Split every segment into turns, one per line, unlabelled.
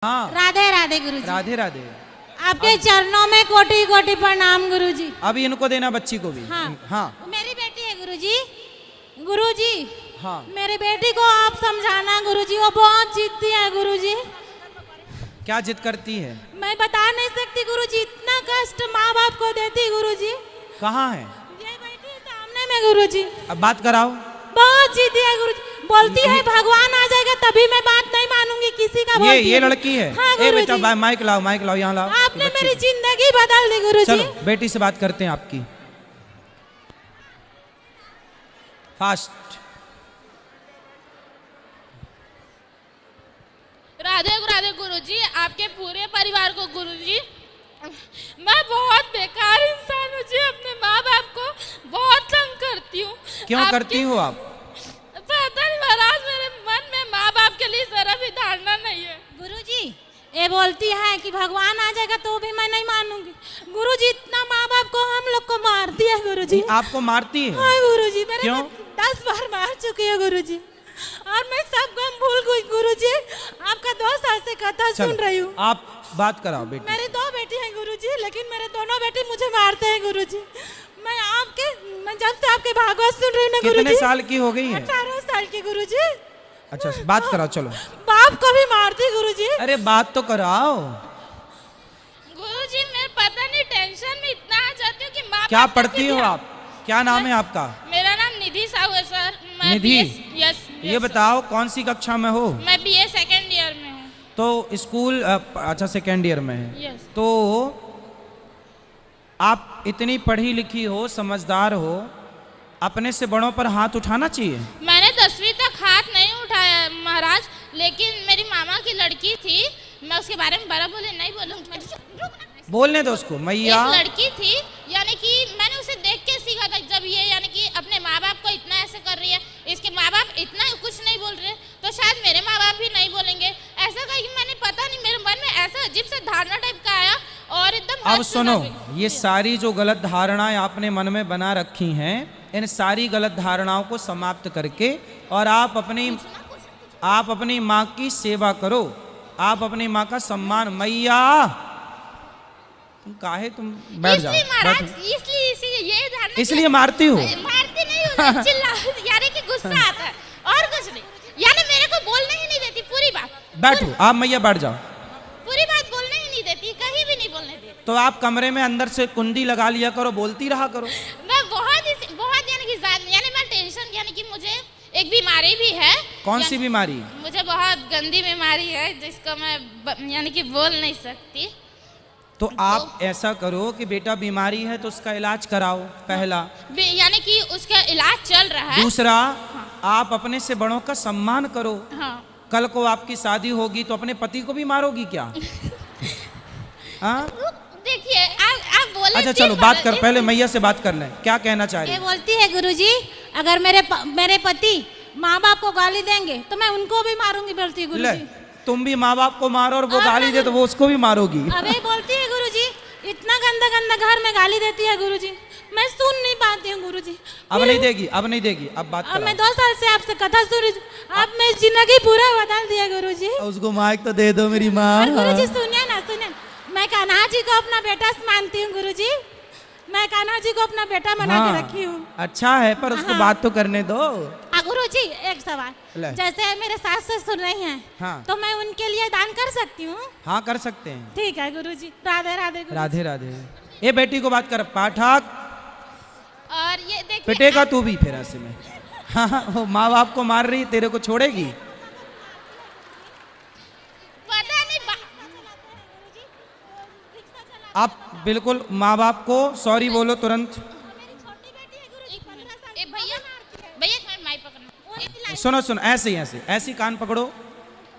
हाँ
राधे राधे गुरुजी।
राधे राधे।
आपके चरणों में कोटि कोटि प्रणाम गुरुजी।
अभी इनको देना बच्ची को भी।
हाँ,
हाँ
मेरी बेटी है गुरुजी। गुरुजी
हाँ
मेरी बेटी को आप समझाना गुरुजी, वो बहुत जिद्दी है गुरुजी।
क्या जिद करती है?
मैं बता नहीं सकती गुरुजी, इतना कष्ट माँ बाप को देती गुरुजी।
कहाँ है?
ये बैठी है सामने में गुरुजी।
अब बात कराओ।
बहुत जिद्दी है गुरुजी, बोलती है भगवान आ जाएगा तभी मैं बात नहीं मानूंगी किसी का।
ये लड़की है।
हाँ,
ए बेटा माइक लाओ यहाँ लाओ।
आपने मेरी जिंदगी बदल दी गुरुजी।
चलो बेटी से बात करते हैं आपकी। फास्ट।
राधे राधे गुरुजी, आपके पूरे परिवार को गुरुजी। मैं बहुत बेकार इंसान हूँ जी, अपने माँ बाप को बहुत तंग करती हूँ।
क्यों करती हो आप?
पता नहीं महाराज, मेरे मन में माँ बाप के लिए जरा भी धारणा नहीं है
गुरुजी। ये बोलती है कि भगवान आ जाएगा तो भी मैं नहीं मानूंगी गुरुजी। इतना माँ बाप को हम लोग को मारती है गुरुजी।
आपको मारती है?
हाँ गुरुजी, मेरे
क्यों?
10 बार मार चुकी है गुरुजी, और मैं सब गम भूल गई गुरुजी। आपका 2 साल से कथा सुन रही हूँ।
आप बात कराओ बेटी।
मेरी 2 बेटी हैं गुरुजी, लेकिन मेरे दोनों बेटे मुझे मारते हैं गुरुजी। मैं जब से आपके भागवत सुन रही हूँ ना गुरुजी।
कितने साल की हो गई है?
18 साल की गुरुजी।
अच्छा बात कराओ चलो।
बाप को भी मारती गुरुजी।
अरे बात तो कराओ।
गुरुजी। मैं पता नहीं टेंशन में इतना आ जाती हूँ कि माँ
क्या
बाप
पढ़ती हो आप? क्या नाम है आपका?
मेरा नाम निधि साहू है सर। मैं
निधि?
यस।
ये बताओ कौन सी कक्षा में हो?
मैं BA सेकेंड ईयर में हूँ।
तो स्कूल अच्छा सेकेंड ईयर में है।
यस।
तो आप इतनी पढ़ी लिखी हो, समझदार हो, अपने से बड़ों पर हाथ उठाना चाहिए।
मैंने 10वीं तक हाथ नहीं उठाया महाराज, लेकिन मेरी मामा की लड़की थी, मैं उसके बारे में बड़ा बोले नहीं बोलूँगी।
बोलने दो उसको। मैया
एक लड़की थी, यानी कि मैंने उसे देख के सीखा था। जब ये यानी कि अपने माँ बाप को इतना ऐसे कर रही है, इसके माँ बाप इतना कुछ नहीं बोल रहे, तो शायद मेरे माँ बाप भी नहीं बोलेंगे ऐसा। कहा कि मैंने पता नहीं, मेरे मन में ऐसा अजीब सा धारणा टाइप का आया और एकदम।
अब सुनो, ये सारी जो गलत धारणाएं आपने मन में बना रखी हैं, इन सारी गलत धारणाओं को समाप्त करके और आप अपनी माँ की सेवा करो। आप अपनी माँ का सम्मान। मैया तुम काहे तुम बैठ जाओ। इसलिए मारती हो?
मारती नहीं हूँ, चिल्ला यानी कि गुस्सा आता है और कुछ नहीं। यानी मेरे को बोलने ही नहीं देती पूरी बात।
बैठो आप मैया, बैठ जाओ।
पूरी बात बोलने ही नहीं देती, कहीं भी नहीं बोलने देती।
तो आप कमरे में अंदर से कुंडी लगा लिया करो, बोलती रहा करो।
मैं बहुत यानी कि यानी मैं टेंशन, यानी कि मुझे एक बीमारी भी है।
कौन सी बीमारी?
मुझे बहुत गंदी बीमारी है जिसको मैं यानी कि बोल नहीं सकती।
तो आप ऐसा करो कि बेटा बीमारी है तो उसका इलाज कराओ, पहला।
यानी कि उसका इलाज चल रहा है।
दूसरा, आप अपने से बड़ों का सम्मान करो।
हाँ।
कल को आपकी शादी होगी तो अपने पति को भी मारोगी क्या? हाँ?
देखिए आप बोले।
अच्छा चलो बात कर, पहले मैया से बात कर लें। क्या कहना चाह रही?
ये बोलती है गुरुजी, अगर मेरे पति माँ बाप को गाली देंगे तो मैं उनको भी मारूंगी। बोलती है गुरुजी।
तुम भी माँ बाप को मारो और वो गाली दे तो वो उसको भी मारोगी।
अबे बोलती है गुरुजी, इतना गंदा गंदा घर में गाली देती है गुरुजी, मैं सुन नहीं पाती हूँ गुरुजी।
अब नहीं देगी, अब नहीं देगी। अब बात
अब मैं 2 साल से आपसे कथा सुन रही हूँ, आप मेरी जिंदगी पूरा बदल दिया गुरुजी।
उसको माइक तो दे दो मेरी माँ।
गुरुजी सुनिए ना, सुनिए। मैं कान्हा जी को अपना बेटा मानती हूँ गुरुजी। मैं कान्हा जी को अपना बेटा बना के रखी हूँ।
अच्छा है, पर उसको बात तो करने दो।
गुरुजी एक सवाल, जैसे मेरे सास से सुन रही हैं,
हाँ।
तो मैं उनके लिए दान कर सकती हूँ?
हाँ कर सकते हैं।
ठीक है गुरुजी। राधे राधे गुरुजी।
राधे राधे। ये बेटी को बात कर। पाठक
और ये देखिए,
पिटेगा तू भी फिर ऐसे में। हाँ, वो माँ बाप को मार रही, तेरे को छोड़ेगी?
पता नहीं
आप बिल्कुल माँ बाप को सॉरी बोलो तुरंत।
भैया माइक पकड़ना।
सुनो सुनो, ऐसे कान पकड़ो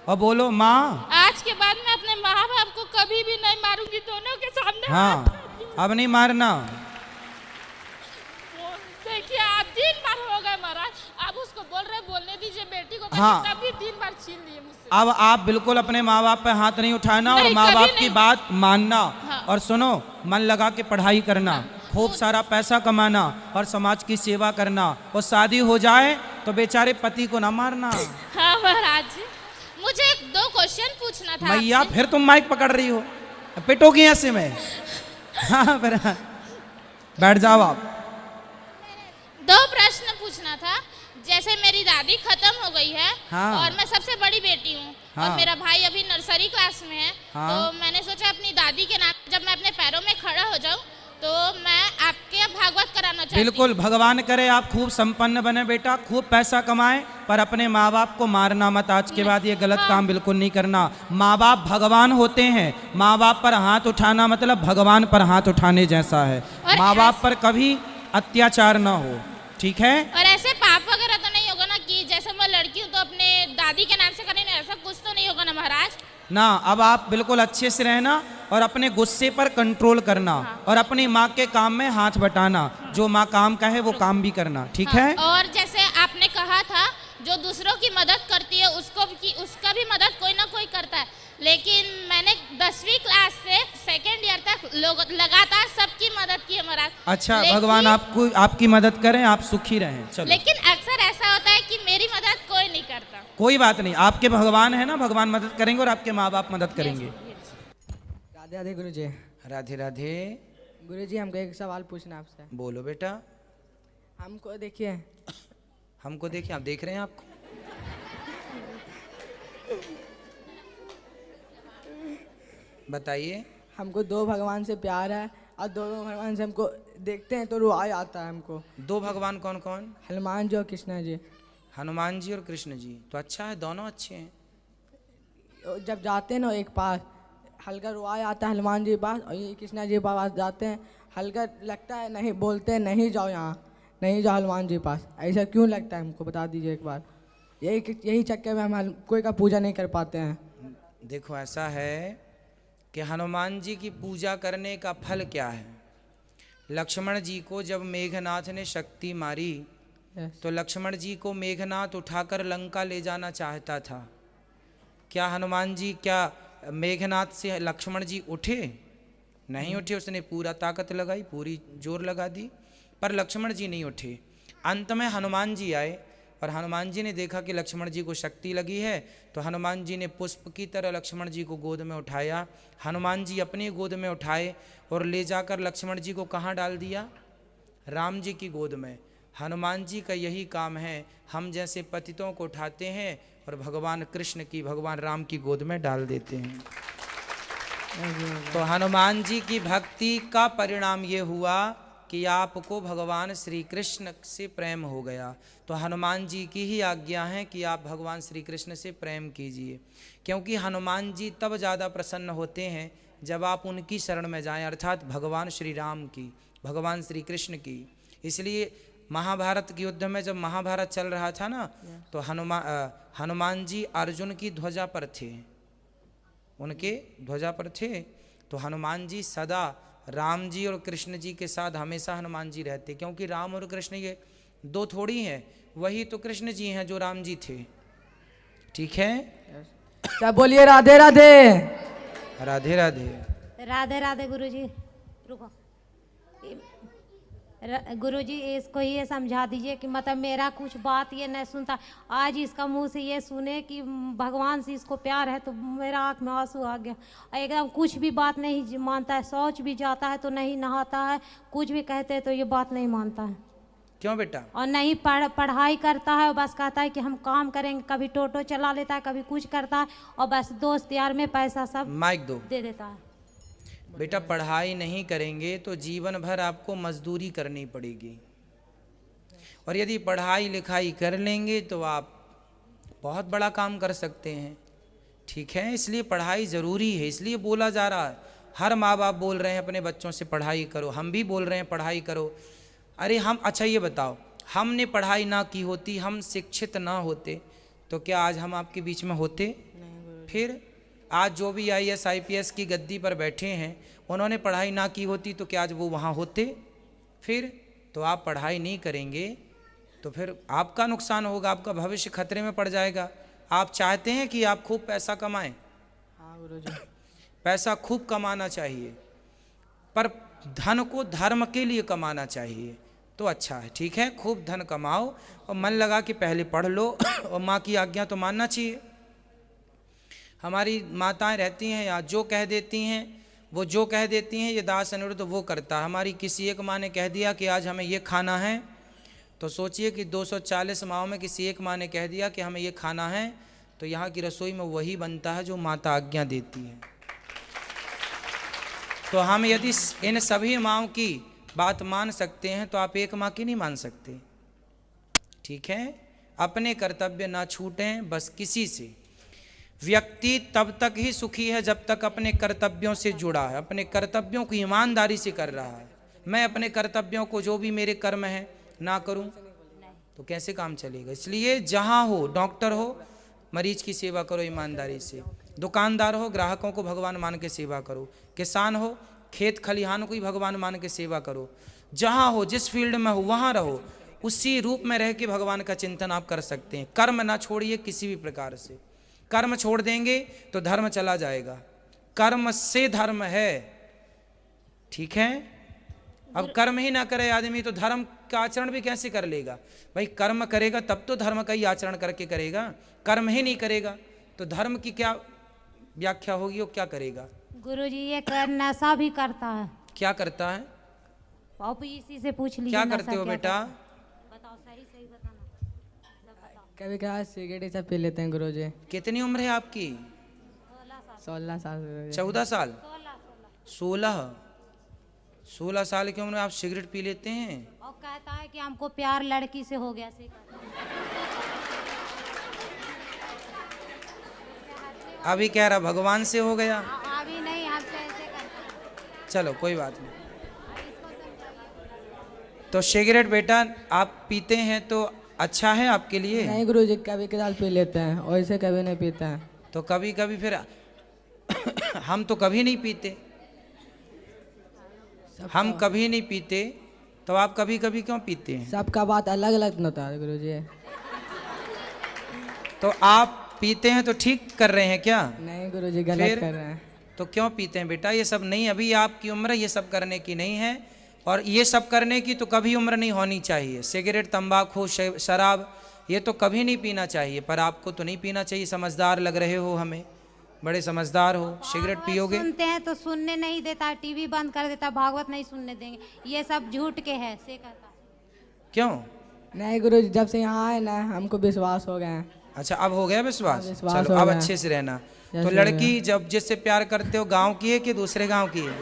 और बोलो माँ।
आज के बाद मैं अपने माँ बाप को कभी भी नहीं मारूंगी, दोनों के सामने।
हाँ अब नहीं मारना।
देखिए आप 3 बार हो गए महाराज, आप उसको बोलने दीजिए बेटी को।
हाँ।
तभी 3 बार छीन लिए मुझसे।
अब आप बिल्कुल अपने माँ बाप पे हाथ नहीं उठाना और माँ बाप की बात मानना।
हाँ।
और सुनो, मन लगा के पढ़ाई करना, खूब सारा पैसा कमाना और समाज की सेवा करना। और शादी हो जाए तो बेचारे पति को ना मारना।
हाँ महाराज, मुझे 2 क्वेश्चन पूछना था
मैया
आपसे।
फिर तुम माइक पकड़ रही हो, पिटोगी ऐसे में। हाँ फिर बैठ जाओ आप।
2 प्रश्न पूछना था। जैसे मेरी दादी खत्म हो गई है,
हाँ।
और मैं सबसे बड़ी बेटी हूँ,
हाँ।
और मेरा भाई अभी नर्सरी क्लास में है।
हाँ।
तो मैंने सोचा अपनी दादी के नाम, जब मैं अपने पैरों में खड़ा हो जाऊँ तो मैं आपके यहाँ भागवत कराना चाहती हूँ।
बिल्कुल, भगवान करे आप खूब संपन्न बने बेटा, खूब पैसा कमाए, पर अपने माँ बाप को मारना मत। आज के बाद ये गलत
हाँ।
काम बिल्कुल नहीं करना। माँ बाप भगवान होते हैं, माँ बाप पर हाथ उठाना मतलब भगवान पर हाथ उठाने जैसा है।
और
माँ बाप पर कभी अत्याचार ना हो, ठीक है।
और ऐसे पाप वगैरह तो नहीं होगा ना कि जैसे मैं लड़की हूँ तो अपने दादी के नाम से करेंगे, ऐसा कुछ तो नहीं होगा ना महाराज?
ना, अब आप बिल्कुल अच्छे से रहना और अपने गुस्से पर कंट्रोल करना, और अपनी माँ के काम में हाथ बटाना। जो माँ काम कहे वो काम भी करना, ठीक है।
और जैसे आपने कहा था जो दूसरों की मदद करती है उसका भी मदद कोई ना कोई करता है, लेकिन मैंने 10वीं क्लास से 2nd ईयर तक लगातार सबकी मदद की है महाराज।
अच्छा, भगवान आपको आपकी मदद करें, आप सुखी रहें। चलो,
लेकिन अक्सर ऐसा होता है कि मेरी मदद कोई नहीं करता।
कोई बात नहीं, आपके भगवान है ना, भगवान मदद करेंगे और आपके माँ बाप मदद करेंगे।
राधे राधे गुरु जी।
राधे राधे।
गुरु जी हमको एक सवाल पूछना आपसे।
बोलो बेटा।
हमको देखिए,
हमको देखिए, आप देख रहे हैं आपको। बताइए।
हमको 2 भगवान से प्यार है और दोनों भगवान से हमको देखते हैं तो रुआई आता है हमको।
2 भगवान कौन कौन?
हनुमान जी और कृष्णा जी।
हनुमान जी और कृष्ण जी, तो अच्छा है, दोनों अच्छे हैं।
जब जाते हैं ना एक पास, हल्का रुआई आता है हनुमान जी के पास, और ये कृष्णा जी के पास जाते हैं, हल्का लगता है, नहीं बोलते हैं नहीं जाओ यहाँ, नहीं जाओ हनुमान जी के पास। ऐसा क्यों लगता है हमको बता दीजिए एक बार। यही चक्कर में हम कोई का पूजा नहीं कर पाते हैं।
देखो ऐसा है कि हनुमान जी की पूजा करने का फल क्या है। लक्ष्मण जी को जब मेघनाथ ने शक्ति मारी तो लक्ष्मण जी को मेघनाथ उठाकर लंका ले जाना चाहता था। क्या हनुमान जी, क्या मेघनाथ से लक्ष्मण जी उठे? नहीं उठे। उसने पूरा ताकत लगाई, पूरी जोर लगा दी, पर लक्ष्मण जी नहीं उठे। अंत में हनुमान जी आए और हनुमान जी ने देखा कि लक्ष्मण जी को शक्ति लगी है, तो हनुमान जी ने पुष्प की तरह लक्ष्मण जी को गोद में उठाया। हनुमान जी अपनी गोद में उठाए और ले जाकर लक्ष्मण जी को कहाँ डाल दिया? राम जी की गोद में। हनुमान जी का यही काम है, हम जैसे पतितों को उठाते हैं और भगवान कृष्ण की, भगवान राम की गोद में डाल देते हैं। तो हनुमान जी की भक्ति का परिणाम ये हुआ कि आपको भगवान श्री कृष्ण से प्रेम हो गया। तो हनुमान जी की ही आज्ञा है कि आप भगवान श्री कृष्ण से प्रेम कीजिए, क्योंकि हनुमान जी तब ज़्यादा प्रसन्न होते हैं जब आप उनकी शरण में जाएं, अर्थात भगवान श्री राम की, भगवान श्री कृष्ण की। इसलिए महाभारत के युद्ध में जब महाभारत चल रहा था ना, तो हनुमान जी अर्जुन की ध्वजा पर थे, उनके ध्वजा पर थे। तो हनुमान जी सदा राम जी और कृष्ण जी के साथ हमेशा हनुमान जी रहते, क्योंकि राम और कृष्ण ये 2 थोड़ी हैं, वही तो कृष्ण जी हैं जो राम जी थे। ठीक है,
क्या बोलिए राधे राधे।
राधे राधे।
राधे राधे गुरुजी। रुको, गुरुजी इसको ये समझा दीजिए कि मतलब मेरा कुछ बात ये नहीं सुनता, आज इसका मुंह से ये सुने कि भगवान से इसको प्यार है, तो मेरा आँख में आंसू आ गया। एकदम कुछ भी बात नहीं मानता है, शौच भी जाता है तो नहीं नहाता है, कुछ भी कहते हैं तो ये बात नहीं मानता है।
क्यों बेटा?
और नहीं पढ़ाई करता है, बस कहता है कि हम काम करेंगे, कभी टोटो चला लेता है, कभी कुछ करता है, और बस दोस्त यार में पैसा सब
माइक दो
दे देता है।
बेटा, पढ़ाई नहीं करेंगे तो जीवन भर आपको मजदूरी करनी पड़ेगी, और यदि पढ़ाई लिखाई कर लेंगे तो आप बहुत बड़ा काम कर सकते हैं। ठीक है, इसलिए पढ़ाई ज़रूरी है, इसलिए बोला जा रहा है। हर माँ बाप बोल रहे हैं अपने बच्चों से पढ़ाई करो, हम भी बोल रहे हैं पढ़ाई करो। अरे हम, अच्छा ये बताओ, हमने पढ़ाई ना की होती, हम शिक्षित ना होते, तो क्या आज हम आपके बीच में होते? फिर आज जो भी IAS IPS की गद्दी पर बैठे हैं, उन्होंने पढ़ाई ना की होती तो क्या आज वो वहाँ होते? फिर तो आप पढ़ाई नहीं करेंगे तो फिर आपका नुकसान होगा, आपका भविष्य खतरे में पड़ जाएगा। आप चाहते हैं कि आप खूब पैसा कमाएं?
हाँ गुरुजी।
पैसा खूब कमाना चाहिए, पर धन को धर्म के लिए कमाना चाहिए, तो अच्छा है। ठीक है, खूब धन कमाओ और मन लगा कि पहले पढ़ लो और माँ की आज्ञा तो मानना चाहिए। हमारी माताएं रहती हैं या जो कह देती हैं, वो जो कह देती हैं ये दास अनुरुद्ध वो करता है। हमारी किसी एक माँ ने कह दिया कि आज हमें ये खाना है, तो सोचिए कि 240 माँओं में किसी एक माँ ने कह दिया कि हमें ये खाना है, तो यहाँ की रसोई में वही बनता है जो माता आज्ञा देती है। तो हम यदि इन सभी माँओं की बात मान सकते हैं तो आप एक माँ की नहीं मान सकते। ठीक है, अपने कर्तव्य ना छूटें बस किसी से। व्यक्ति तब तक ही सुखी है जब तक अपने कर्तव्यों से जुड़ा है, अपने कर्तव्यों को ईमानदारी से कर रहा है। मैं अपने कर्तव्यों को, जो भी मेरे कर्म है, ना करूं तो कैसे काम चलेगा। इसलिए जहां हो, डॉक्टर हो मरीज की सेवा करो ईमानदारी से, दुकानदार हो ग्राहकों को भगवान मान के सेवा करो, किसान हो खेत खलिहान को ही भगवान मान के सेवा करो। जहां हो, जिस फील्ड में हो वहां रहो, उसी रूप में रह के भगवान का चिंतन आप कर सकते हैं। कर्म ना छोड़िए किसी भी प्रकार से। कर्म छोड़ देंगे तो धर्म चला जाएगा, कर्म से धर्म है। ठीक है, अब कर्म ही ना करे आदमी तो धर्म का आचरण भी कैसे कर लेगा। भाई कर्म करेगा तब तो धर्म का ही आचरण करके करेगा, कर्म ही नहीं करेगा तो धर्म की क्या व्याख्या होगी, वो क्या करेगा।
गुरुजी ये नशा भी करता है।
क्या करता है,
आप इसी से पूछ लीजिए।
क्या
नशा
करते हो
क्या
बेटा,
बताओ, सही सही बताना, सब बताओ।
कभी कभार सिगरेट ये सब पी लेते हैं गुरुजी।
कितनी उम्र है आपकी।
16 साल गुरुजी।
14 साल 16 साल की उम्र में आप सिगरेट पी लेते हैं।
और कहता है कि हमको प्यार लड़की से हो गया। से
अभी कह रहा भगवान से हो गया।
अभी नहीं, हमसे ऐसे करता है।
चलो कोई बात नहीं। तो सिगरेट बेटा आप पीते हैं तो अच्छा है आपके लिए।
नहीं गुरुजी, कभी कभार पी लेते हैं, वैसे कभी नहीं पीते हैं।
तो कभी कभी फिर हम तो कभी नहीं पीते, हम कभी नहीं पीते, तो आप कभी कभी क्यों पीते हैं।
सबका बात अलग अलग होता है गुरुजी।
तो आप पीते हैं तो ठीक कर रहे हैं क्या।
नहीं गुरुजी, गलत कर रहे हैं।
तो क्यों पीते हैं बेटा, ये सब नहीं, अभी आपकी उम्र ये सब करने की नहीं है। और ये सब करने की तो कभी उम्र नहीं होनी चाहिए। सिगरेट, तंबाकू, शराब ये तो कभी नहीं पीना चाहिए। पर आपको तो नहीं पीना चाहिए, समझदार लग रहे हो, हमें बड़े समझदार हो। सिगरेट पियोगे,
सुनते हैं तो सुनने नहीं देता, टीवी बंद कर देता, भागवत नहीं सुनने देंगे, ये सब झूठ के है। से कहता
क्यों।
नहीं गुरुजी, जब से यहाँ आए ना हमको विश्वास हो गया है।
अच्छा अब हो गया विश्वास।
विश्वास
चलो
हो
अब
गया।
अच्छे से रहना।
जैसे
तो
हो
लड़की जब जिससे प्यार करते हो गांव की है कि दूसरे गांव की है,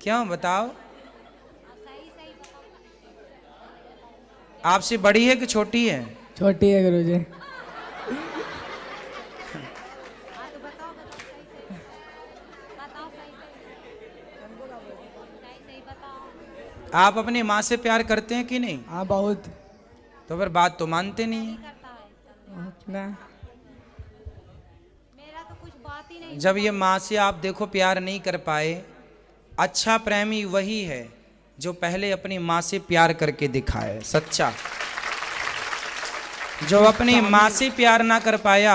क्यों बताओ। आपसे बड़ी है कि छोटी है।
छोटी है गुरुजी।
आप अपनी माँ से प्यार करते हैं कि नहीं।
हाँ बहुत।
तो फिर बात तो मानते नहीं है।
ना
मेरा तो कुछ बात ही नहीं।
जब ये माँ से आप देखो प्यार नहीं कर पाए, अच्छा प्रेमी वही है जो पहले अपनी माँ से प्यार करके दिखाए। सच्चा जो अपनी माँ से प्यार ना कर पाया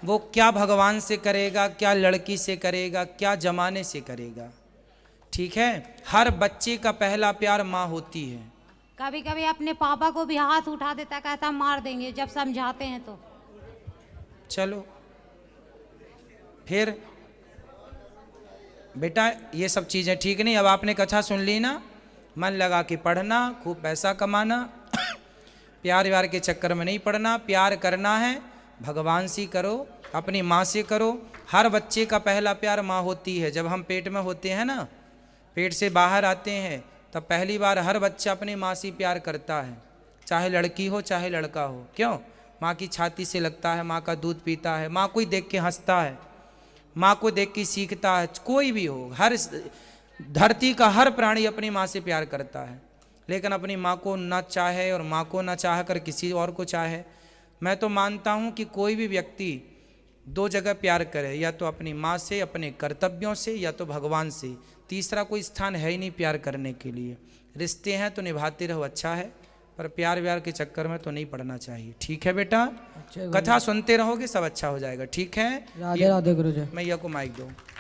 वो क्या भगवान से करेगा, क्या लड़की से करेगा, क्या जमाने से करेगा। ठीक है, हर बच्चे का पहला प्यार माँ होती है।
कभी कभी अपने पापा को भी हाथ उठा देता, कहता मार देंगे जब समझाते हैं तो।
चलो फिर बेटा ये सब चीज़ें ठीक नहीं। अब आपने कथा सुन ली ना, मन लगा के पढ़ना, खूब पैसा कमाना, प्यार व्यार के चक्कर में नहीं पड़ना। प्यार करना है भगवान से करो, अपनी माँ से करो। हर बच्चे का पहला प्यार माँ होती है। जब हम पेट में होते हैं ना, पेट से बाहर आते हैं, तब पहली बार हर बच्चा अपनी माँ से प्यार करता है, चाहे लड़की हो चाहे लड़का हो। क्यों, माँ की छाती से लगता है, माँ का दूध पीता है, माँ को ही देख के हंसता है, माँ को देख के सीखता है। कोई भी हो, हर धरती का हर प्राणी अपनी माँ से प्यार करता है। लेकिन अपनी माँ को ना चाहे और माँ को ना चाह कर किसी और को चाहे। मैं तो मानता हूँ कि कोई भी व्यक्ति दो जगह प्यार करे, या तो अपनी माँ से, अपने कर्तव्यों से, या तो भगवान से। तीसरा कोई स्थान है ही नहीं प्यार करने के लिए। रिश्ते हैं तो निभाते रहो, अच्छा है, पर प्यार व्यार के चक्कर में तो नहीं पड़ना चाहिए। ठीक है बेटा, कथा सुनते रहोगे सब अच्छा हो जाएगा। ठीक है,
राधे राधे गुरुजी।
मैया को माइक दो।